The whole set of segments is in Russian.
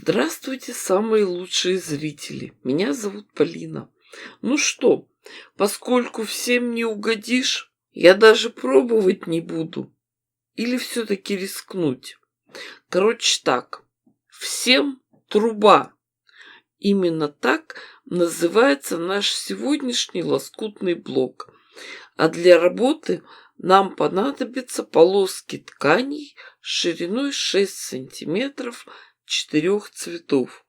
Здравствуйте, самые лучшие зрители. Меня зовут Полина. Ну что, поскольку всем не угодишь, я даже пробовать не буду. Или все-таки рискнуть? Короче так, всем труба. Именно так называется наш сегодняшний лоскутный блок. А для работы нам понадобятся полоски тканей шириной 6 сантиметров 4 цветов.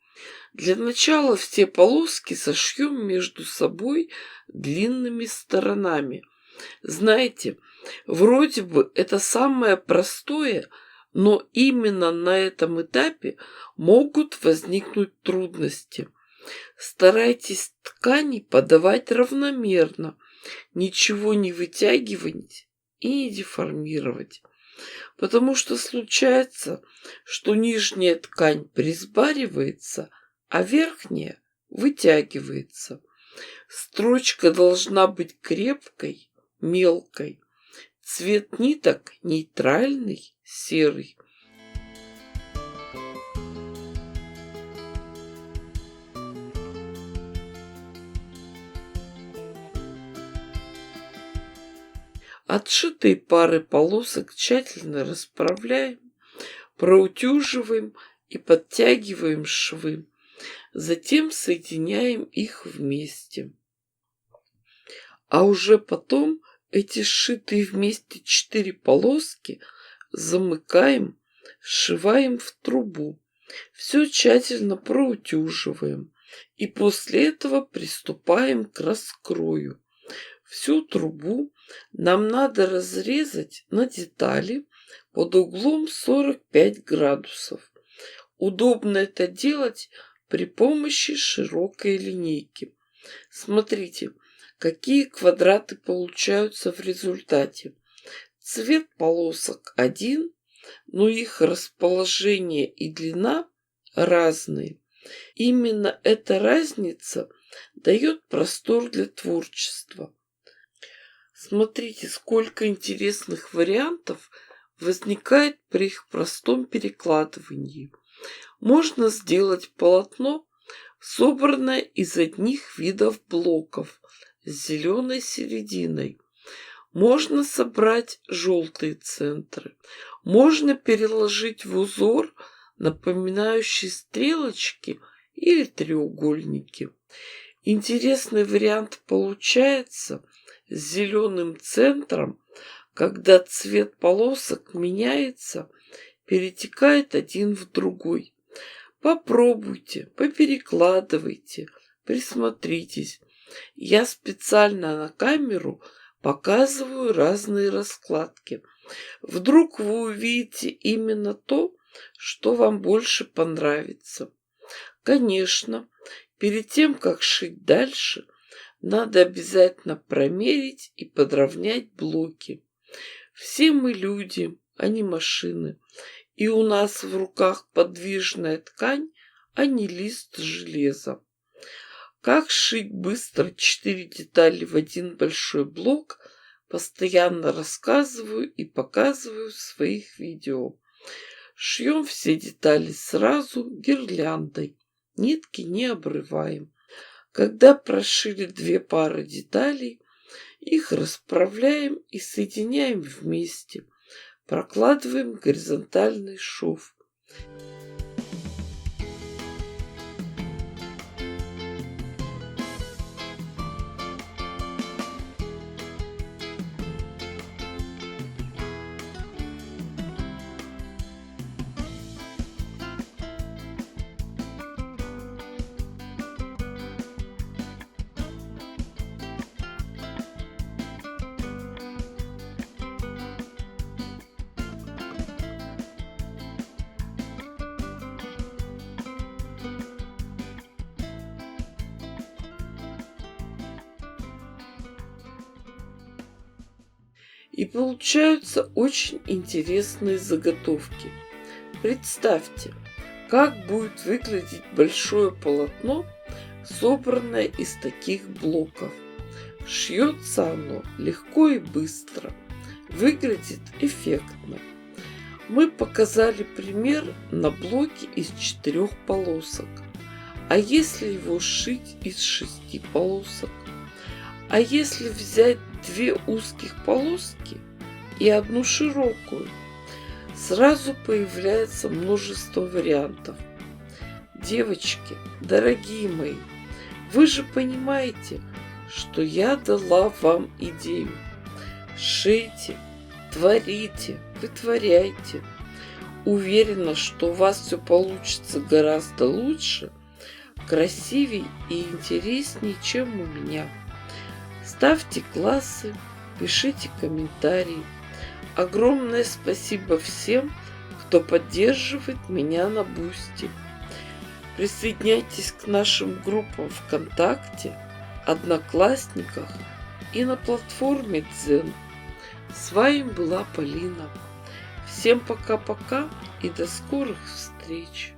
Для начала все полоски сошьем между собой длинными сторонами. Знаете, вроде бы это самое простое, но именно на этом этапе могут возникнуть трудности. Старайтесь ткани подавать равномерно, ничего не вытягивать и не деформировать. Потому что случается, что нижняя ткань присбаривается, а верхняя вытягивается. Строчка должна быть крепкой, мелкой. Цвет ниток нейтральный, серый. Отшитые пары полосок тщательно расправляем, проутюживаем и подтягиваем швы. Затем соединяем их вместе. А уже потом эти сшитые вместе 4 полоски замыкаем, сшиваем в трубу. Все тщательно проутюживаем. И после этого приступаем к раскрою. Всю трубу нам надо разрезать на детали под углом 45 градусов. Удобно это делать при помощи широкой линейки. Смотрите, какие квадраты получаются в результате. Цвет полосок один, но их расположение и длина разные. Именно эта разница дает простор для творчества. Смотрите, сколько интересных вариантов возникает при их простом перекладывании. Можно сделать полотно, собранное из одних видов блоков с зеленой серединой. Можно собрать желтые центры. Можно переложить в узор, напоминающий стрелочки или треугольники. Интересный вариант получается с зеленым центром, когда цвет полосок меняется, перетекает один в другой. Попробуйте, поперекладывайте, присмотритесь. Я специально на камеру показываю разные раскладки. Вдруг вы увидите именно то, что вам больше понравится. Конечно, перед тем, как шить дальше, надо обязательно промерить и подровнять блоки. Все мы люди, а не машины. И у нас в руках подвижная ткань, а не лист железа. Как сшить быстро 4 детали в один большой блок, постоянно рассказываю и показываю в своих видео. Шьем все детали сразу гирляндой. Нитки не обрываем. Когда прошили 2 пары деталей, их расправляем и соединяем вместе. Прокладываем горизонтальный шов. И получаются очень интересные заготовки. Представьте, как будет выглядеть большое полотно, собранное из таких блоков. Шьется оно легко и быстро, выглядит эффектно. Мы показали пример на блоке из 4 полосок. А если его сшить из 6 полосок? А если взять 2 узких полоски и 1 широкую? Сразу появляется множество вариантов. Девочки, дорогие мои, вы же понимаете, что я дала вам идею. Шейте, творите, вытворяйте. Уверена, что у вас все получится гораздо лучше, красивее и интереснее, чем у меня. Ставьте классы, пишите комментарии. Огромное спасибо всем, кто поддерживает меня на Бусти. Присоединяйтесь к нашим группам ВКонтакте, Одноклассниках и на платформе Дзен. С вами была Полина. Всем пока-пока и до скорых встреч!